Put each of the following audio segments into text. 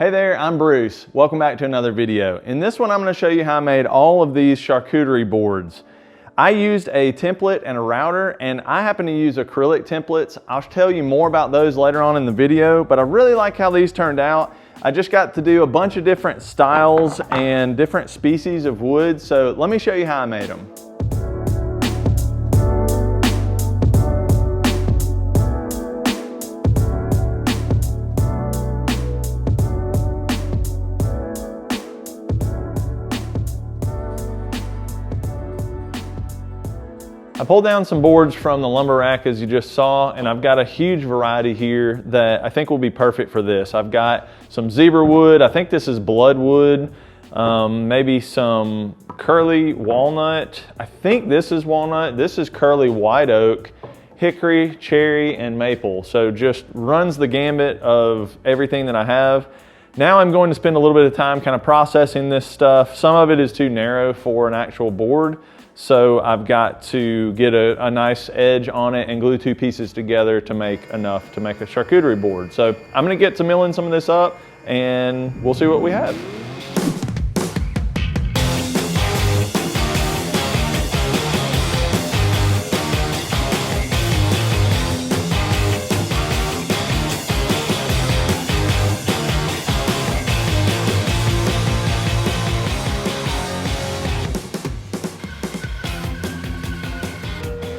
Hey there, I'm Bruce. Welcome back to another video. In this one, I'm going to show you how I made all of these charcuterie boards. I used a template and a router, and I happen to use acrylic templates. I'll tell you more about those later on in the video, but I really like how these turned out. I just got to do a bunch of different styles and different species of wood, so let me show you how I made them. I pulled down some boards from the lumber rack as you just saw, and I've got a huge variety here that I think will be perfect for this. I've got some zebra wood, I think this is bloodwood, maybe some curly walnut, I think this is walnut, this is curly white oak, hickory, cherry, and maple. So just runs the gambit of everything that I have. Now I'm going to spend a little bit of time kind of processing this stuff. Some of it is too narrow for an actual board, so I've got to get a nice edge on it and glue two pieces together to make enough to make a charcuterie board. So I'm gonna get to milling some of this up and we'll see what we have.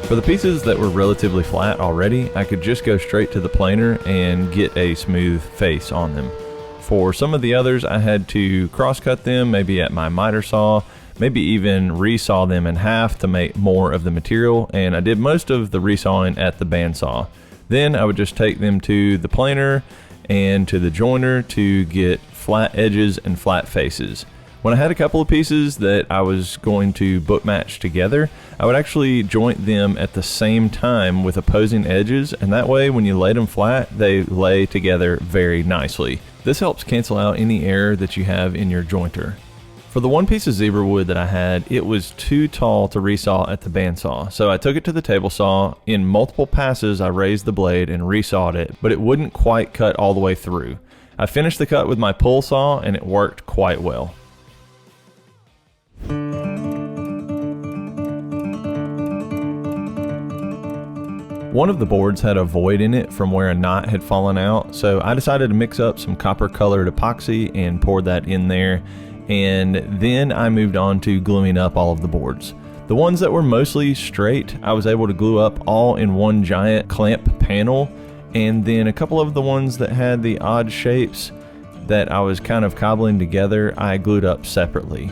For the pieces that were relatively flat already, I could just go straight to the planer and get a smooth face on them. For some of the others, I had to cross-cut them, maybe at my miter saw, maybe even resaw them in half to make more of the material, and I did most of the resawing at the bandsaw. Then I would just take them to the planer and to the joiner to get flat edges and flat faces. When I had a couple of pieces that I was going to book match together, I would actually joint them at the same time with opposing edges, and that way when you lay them flat, they lay together very nicely. This helps cancel out any error that you have in your jointer. For the one piece of zebra wood that I had, it was too tall to resaw at the bandsaw, so I took it to the table saw. In multiple passes, I raised the blade and resawed it, but it wouldn't quite cut all the way through. I finished the cut with my pull saw, and it worked quite well. One of the boards had a void in it from where a knot had fallen out, so I decided to mix up some copper colored epoxy and pour that in there, and then I moved on to gluing up all of the boards. The ones that were mostly straight, I was able to glue up all in one giant clamp panel, and then a couple of the ones that had the odd shapes that I was kind of cobbling together, I glued up separately.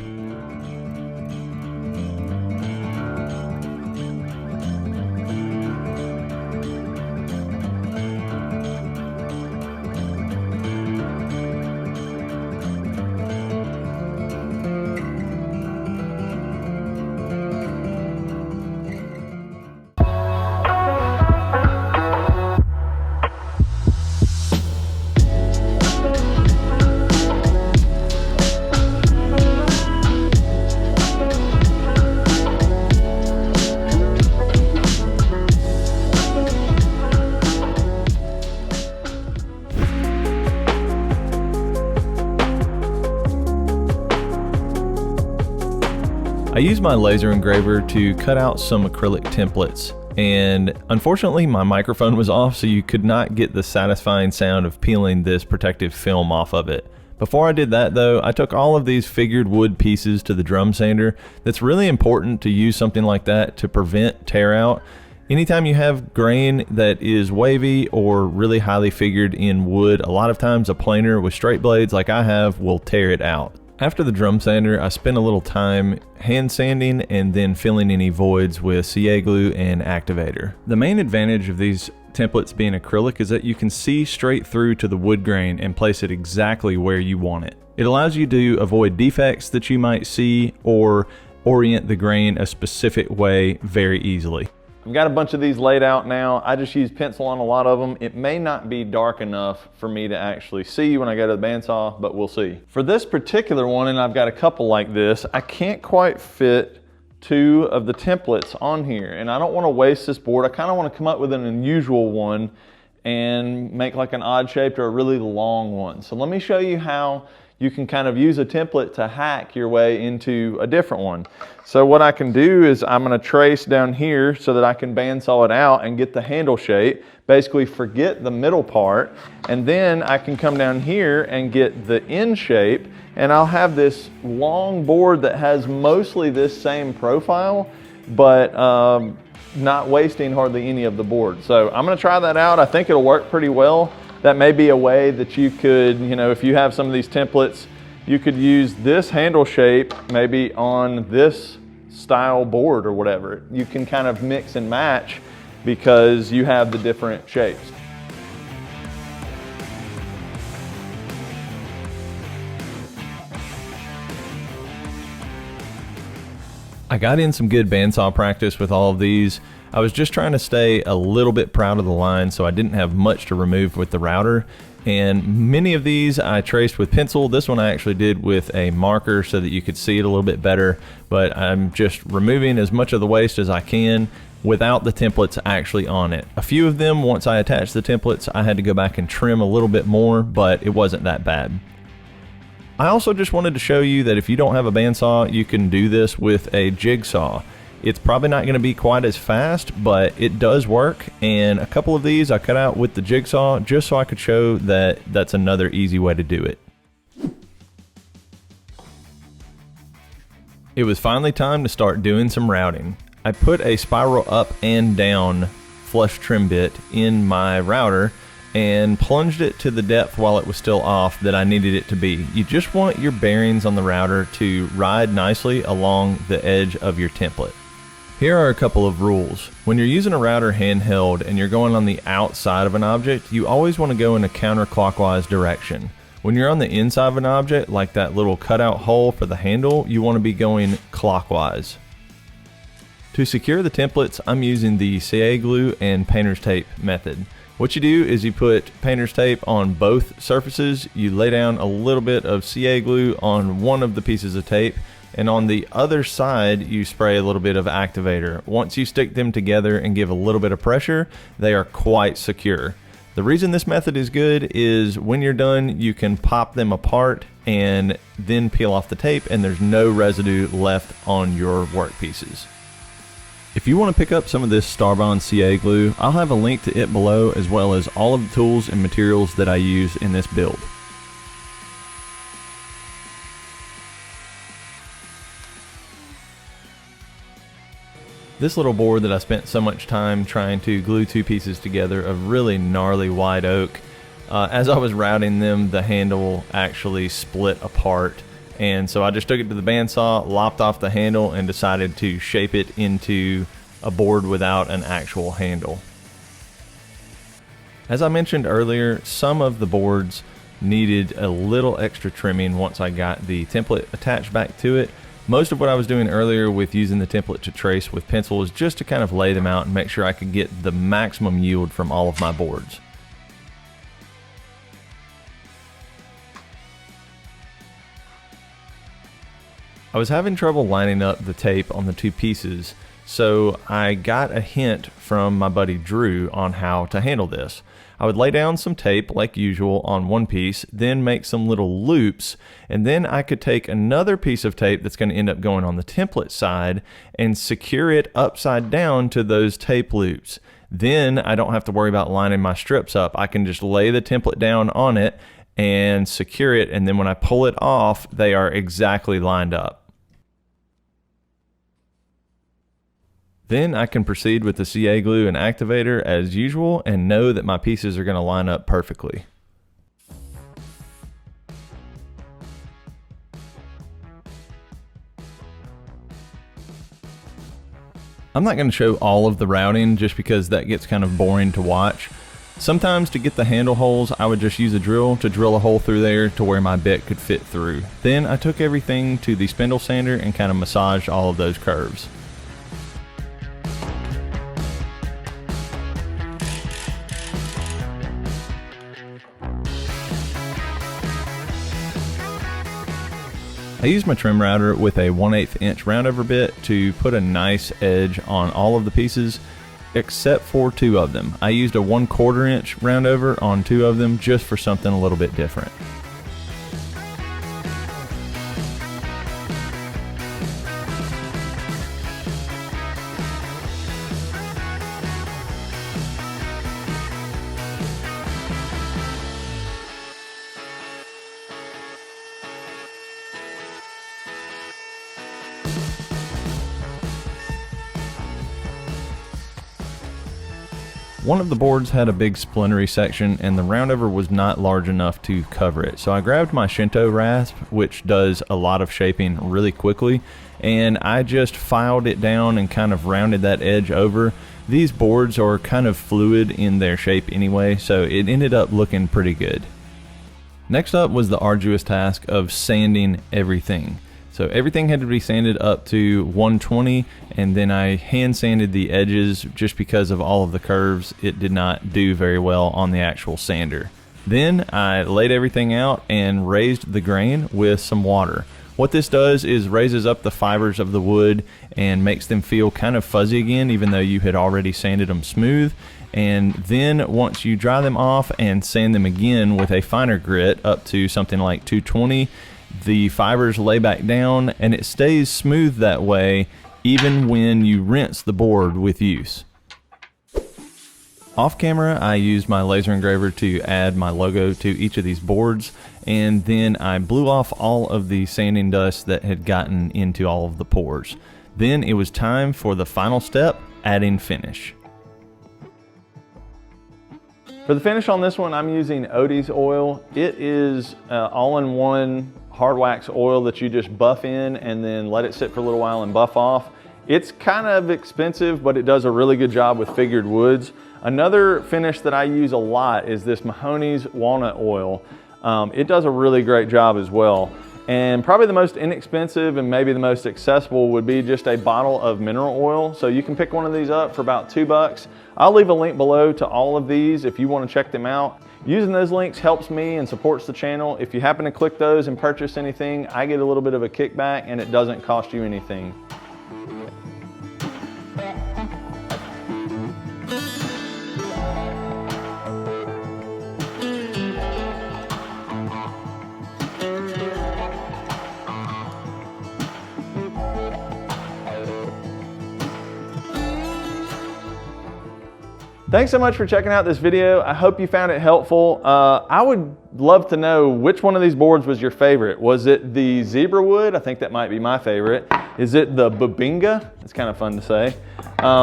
I used my laser engraver to cut out some acrylic templates, and unfortunately my microphone was off, so you could not get the satisfying sound of peeling this protective film off of it. Before I did that though, I took all of these figured wood pieces to the drum sander. That's really important to use something like that to prevent tear out. Anytime you have grain that is wavy or really highly figured in wood, a lot of times a planer with straight blades like I have will tear it out. After the drum sander, I spent a little time hand sanding and then filling any voids with CA glue and activator. The main advantage of these templates being acrylic is that you can see straight through to the wood grain and place it exactly where you want it. It allows you to avoid defects that you might see or orient the grain a specific way very easily. I've got a bunch of these laid out now. I just use pencil on a lot of them. It may not be dark enough for me to actually see when I go to the bandsaw, but we'll see. For this particular one, and I've got a couple like this, I can't quite fit two of the templates on here, and I don't want to waste this board. I kind of want to come up with an unusual one and make like an odd shaped or a really long one. So let me show you how you can kind of use a template to hack your way into a different one. So what I can do is I'm going to trace down here so that I can bandsaw it out and get the handle shape. Basically forget the middle part, and then I can come down here and get the end shape, and I'll have this long board that has mostly this same profile, but not wasting hardly any of the board. So I'm going to try that out. I think it'll work pretty well. That may be a way that you could, if you have some of these templates, you could use this handle shape maybe on this style board or whatever. You can kind of mix and match because you have the different shapes. I got in some good bandsaw practice with all of these. I was just trying to stay a little bit proud of the line, so I didn't have much to remove with the router. And many of these I traced with pencil. This one I actually did with a marker so that you could see it a little bit better. But I'm just removing as much of the waste as I can without the templates actually on it. A few of them, once I attached the templates, I had to go back and trim a little bit more, but it wasn't that bad. I also just wanted to show you that if you don't have a bandsaw, you can do this with a jigsaw. It's probably not going to be quite as fast, but it does work, and a couple of these I cut out with the jigsaw just so I could show that that's another easy way to do it. It was finally time to start doing some routing. I put a spiral up and down flush trim bit in my router and plunged it to the depth while it was still off that I needed it to be. You just want your bearings on the router to ride nicely along the edge of your template. Here are a couple of rules. When you're using a router handheld and you're going on the outside of an object, you always want to go in a counterclockwise direction. When you're on the inside of an object, like that little cutout hole for the handle, you want to be going clockwise. To secure the templates, I'm using the CA glue and painter's tape method. What you do is you put painter's tape on both surfaces, you lay down a little bit of CA glue on one of the pieces of tape, and on the other side you spray a little bit of activator. Once you stick them together and give a little bit of pressure, they are quite secure. The reason this method is good is when you're done, you can pop them apart and then peel off the tape, and there's no residue left on your work pieces. If you want to pick up some of this Starbond CA glue, I'll have a link to it below, as well as all of the tools and materials that I use in this build. This little board that I spent so much time trying to glue two pieces together of really gnarly white oak, as I was routing them, the handle actually split apart. And so I just took it to the bandsaw, lopped off the handle, and decided to shape it into a board without an actual handle. As I mentioned earlier, some of the boards needed a little extra trimming once I got the template attached back to it. Most of what I was doing earlier with using the template to trace with pencil was just to kind of lay them out and make sure I could get the maximum yield from all of my boards. I was having trouble lining up the tape on the two pieces, so I got a hint from my buddy Drew on how to handle this. I would lay down some tape like usual on one piece, then make some little loops, and then I could take another piece of tape that's going to end up going on the template side and secure it upside down to those tape loops. Then I don't have to worry about lining my strips up. I can just lay the template down on it and secure it, and then when I pull it off, they are exactly lined up. Then I can proceed with the CA glue and activator as usual and know that my pieces are going to line up perfectly. I'm not going to show all of the routing just because that gets kind of boring to watch. Sometimes to get the handle holes, I would just use a drill to drill a hole through there to where my bit could fit through. Then I took everything to the spindle sander and kind of massaged all of those curves. I used my trim router with a 1/8 inch roundover bit to put a nice edge on all of the pieces. except for 2 of them. I used a 1/4 inch roundover on 2 of them just for something a little bit different. One of the boards had a big splintery section and the roundover was not large enough to cover it. So I grabbed my Shinto rasp, which does a lot of shaping really quickly, and I just filed it down and kind of rounded that edge over. These boards are kind of fluid in their shape anyway, so it ended up looking pretty good. Next up was the arduous task of sanding everything. So everything had to be sanded up to 120, and then I hand sanded the edges just because of all of the curves. It did not do very well on the actual sander. Then I laid everything out and raised the grain with some water. What this does is raises up the fibers of the wood and makes them feel kind of fuzzy again, even though you had already sanded them smooth. And then once you dry them off and sand them again with a finer grit up to something like 220, the fibers lay back down and it stays smooth that way even when you rinse the board with use. Off camera, I used my laser engraver to add my logo to each of these boards, and then I blew off all of the sanding dust that had gotten into all of the pores. Then it was time for the final step, adding finish. For the finish on this one, I'm using Odie's oil. It is all-in-one hard wax oil that you just buff in and then let it sit for a little while and buff off. It's kind of expensive, but it does a really good job with figured woods. Another finish that I use a lot is this Mahoney's walnut oil. It does a really great job as well. And probably the most inexpensive and maybe the most accessible would be just a bottle of mineral oil. So you can pick one of these up for about $2. I'll leave a link below to all of these if you want to check them out. Using those links helps me and supports the channel. If you happen to click those and purchase anything, I get a little bit of a kickback and it doesn't cost you anything. Thanks so much for checking out this video. I hope you found it helpful. I would love to know which one of these boards was your favorite. Was it the zebra wood? I think that might be my favorite. Is it the Bubinga? It's kind of fun to say.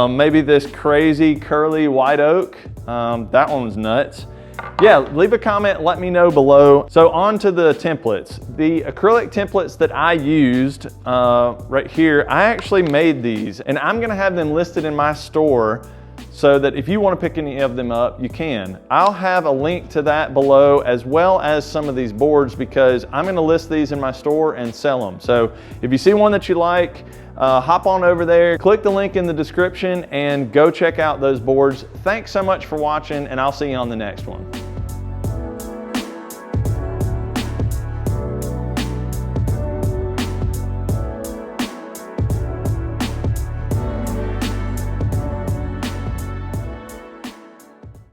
Maybe this crazy curly white oak. That one's nuts. Yeah, leave a comment, let me know below. So on to the templates. The acrylic templates that I used right here, I actually made these, and I'm gonna have them listed in my store so that if you want to pick any of them up, you can. I'll have a link to that below, as well as some of these boards, because I'm going to list these in my store and sell them. So if you see one that you like, hop on over there, click the link in the description, and go check out those boards. Thanks so much for watching, and I'll see you on the next one.